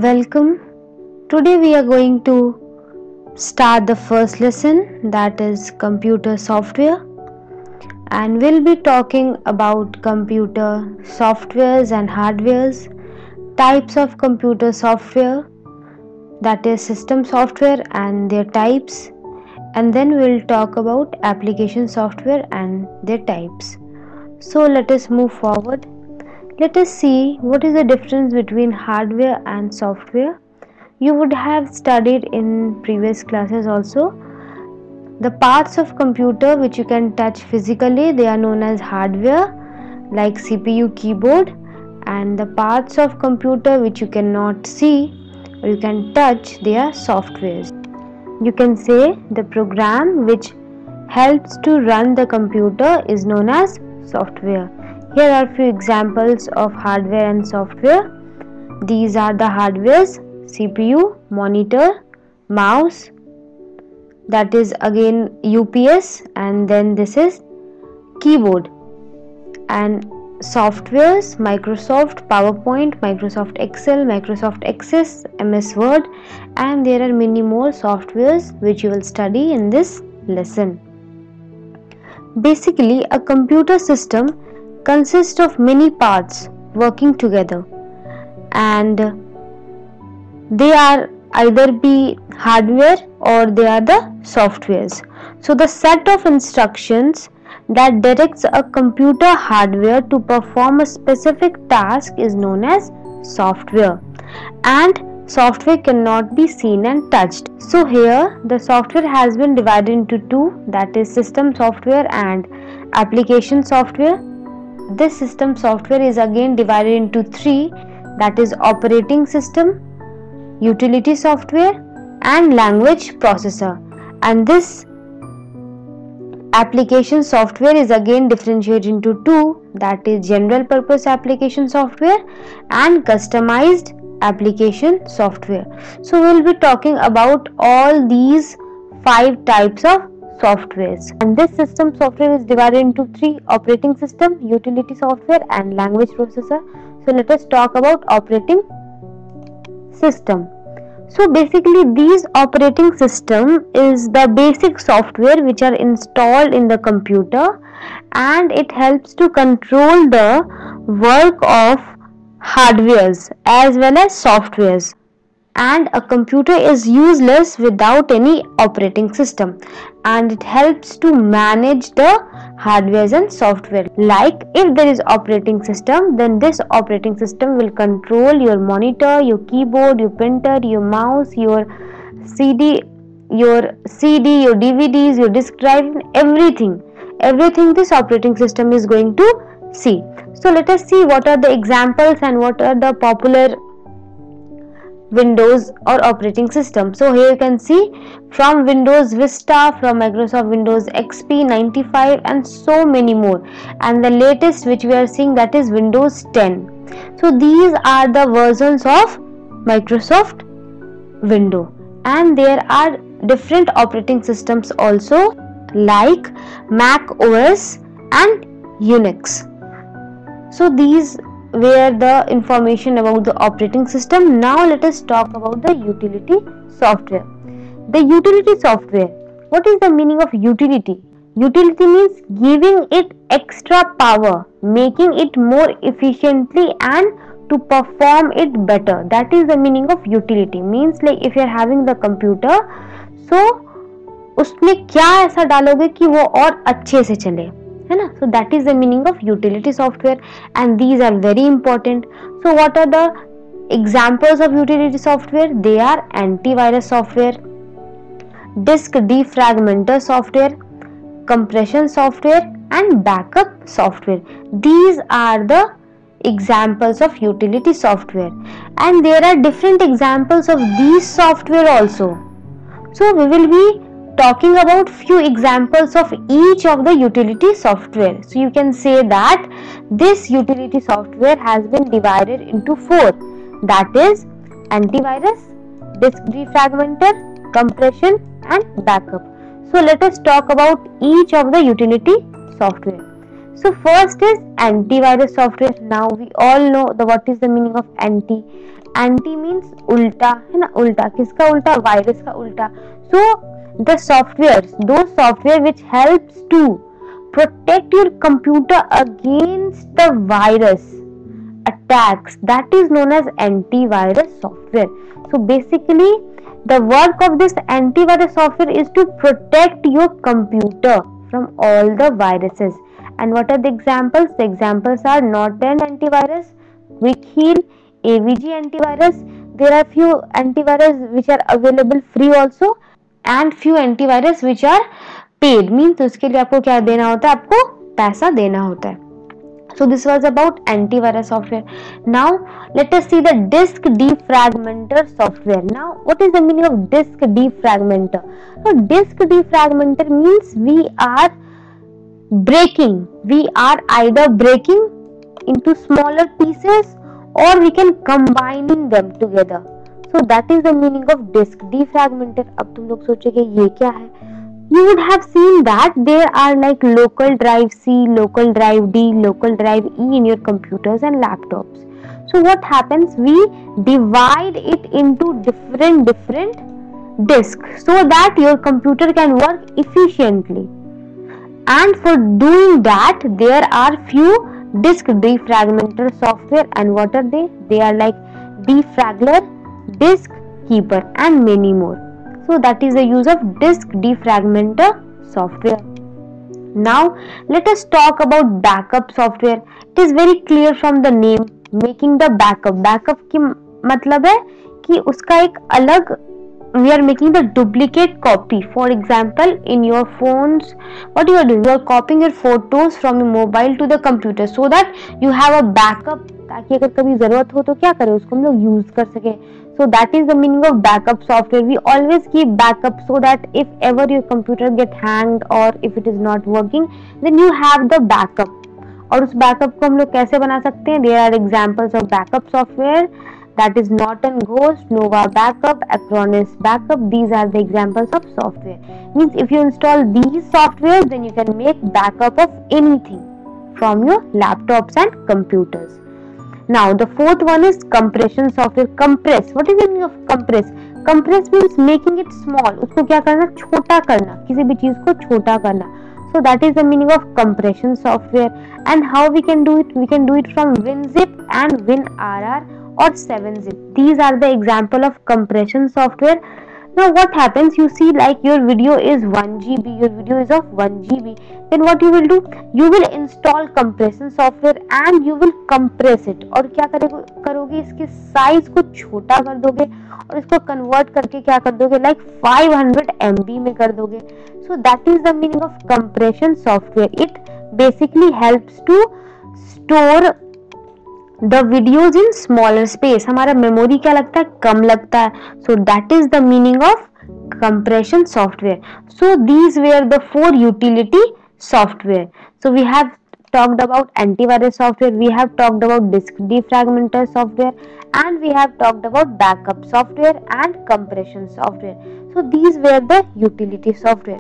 Welcome. Today we are going to start the first lesson, that is computer software, and we'll be talking about computer softwares and hardwares, types of computer software, that is system software and their types, and then we'll talk about application software and their types. So let us move forward. Let us see what is the difference between hardware and software. You would have studied in previous classes also. The parts of computer which you can touch physically, they are known as hardware, like CPU, keyboard, and the parts of computer which you cannot see or you can touch, they are softwares. You can say the program which helps to run the computer is known as software. Here are few examples of hardware and software. These are the hardwares: CPU, monitor, mouse, that is again UPS, and then this is keyboard. And softwares: Microsoft PowerPoint, Microsoft Excel, Microsoft Access, MS Word, and there are many more softwares which you will study in this lesson. Basically, a computer system consists of many parts working together, and they are either be hardware or they are the softwares. So the set of instructions that directs a computer hardware to perform a specific task is known as software, and software cannot be seen and touched. So here the software has been divided into two, that is system software and application software. This system software is again divided into three, that is operating system, utility software, and language processor. And this application software is again differentiated into two, that is general purpose application software and customized application software. So we will be talking about all these 5 types of softwares, and this system software is divided into three: operating system, utility software, and language processor. So let us talk about operating system. So basically these operating system is the basic software which are installed in the computer, and it helps to control the work of hardwares as well as softwares. And a computer is useless without any operating system, and it helps to manage the hardwares and software. Like if there is operating system, then this operating system will control your monitor, your keyboard, your printer, your mouse, your CD, your DVDs, your disk drive, everything this operating system is going to see. So let us see what are the examples and what are the popular Windows or operating system. So here you can see from Windows Vista, from Microsoft Windows XP 95, and so many more, and the latest which we are seeing, that is Windows 10. So these are the versions of Microsoft Windows, and there are different operating systems also, like Mac OS and Unix. So these were the information about the operating system. Now let us talk about the utility software. The utility software, what is the meaning of utility? Utility means giving it extra power, making it more efficiently and to perform it better. That is the meaning of utility. Means like if you are having the computer, so उसमें क्या ऐसा डालोगे कि वो और अच्छे से चले, है ना? So that is the meaning of utility software, and these are very important. So what are the examples of utility software? They are antivirus software, disk defragmenter software, compression software, and backup software. These are the examples of utility software, and there are different examples of these software also. So we will be talking about few examples of each of the utility software. So you can say that this utility software has been divided into 4, that is antivirus, disk defragmenter, compression, and backup. So let us talk about each of the utility software. So first is antivirus software. Now we all know what is the meaning of anti. Anti means उल्टा, है ना, उल्टा, किसका उल्टा, virus का उल्टा. So the software, दो software which helps to protect your computer against the virus attacks, that is known as antivirus software. So basically the work of this antivirus software is to protect your computer from all the viruses. And what are the examples? The examples are Norton antivirus, Quick Heal, AVG antivirus. There are few antivirus which are available free also, and few antivirus which are paid, means उसके लिए आपको क्या देना होता है, आपको पैसा देना होता है. So this was about antivirus software. Now let us see the disk defragmenter software. Now what is the meaning of disk defragmenter? So disk defragmenter means we are either breaking into smaller pieces or we can combining them together. So that is the meaning of disk defragmenter. अब तुम लोग सोचोगे ये क्या है? You would have seen that there are like local drive C, local drive D, local drive E in your computers and laptops. So what happens? We divide it into different disks so that your computer can work efficiently. And for doing that, there are few disk defragmenter software, and what are they? They are like Defragler, Disk Keeper, and many more. So that is the use of disk defragmenter software. Now let us talk about backup software. It is very clear from the name, making the backup. Backup की मतलब है कि उसका एक अलग, we are making the duplicate copy. For example, in your phones, what you are doing? You are copying your photos from your mobile to the computer so that you have a backup, ताकि अगर कभी जरूरत हो तो क्या करें, उसको हम लोग यूज कर सके. So that is the meaning of backup software. We always keep backup so that if ever your computer get hanged or if it is not working, then you have the backup. और उस backup को हम लोग कैसे बना सकते हैं? There are examples of backup software, that is Norton Ghost, Nova Backup, Acronis Backup. These are the examples of software. Means if you install these softwares, then you can make backup of anything from your laptops and computers. Now the fourth one is compression software. Compress. What is the meaning of compress? Compress means making it small. उसको क्या करना? छोटा करना. किसी भी चीज को छोटा करना. So that is the meaning of compression software. And how we can do it? We can do it from WinZip and WinRR or 7-zip. These are the example of compression software. Now what happens? You see, like your video is 1 GB, your video is of 1 GB. Then what you will do? You will install compression software and you will compress it. और क्या करोगे? इसके size को छोटा कर दोगे और इसको कन्वर्ट करके क्या कर दोगे? Like 500 MB में कर दोगे. So that is the meaning of compression software. It basically helps to store the videos in smaller space. हमारा मेमोरी क्या लगता है? कम लगता है. So that is the meaning of compression software. So these were the 4 utility software. So we have talked about antivirus software, we have talked about disk defragmenter software, and we have talked about backup software and compression software. So these were the utility software.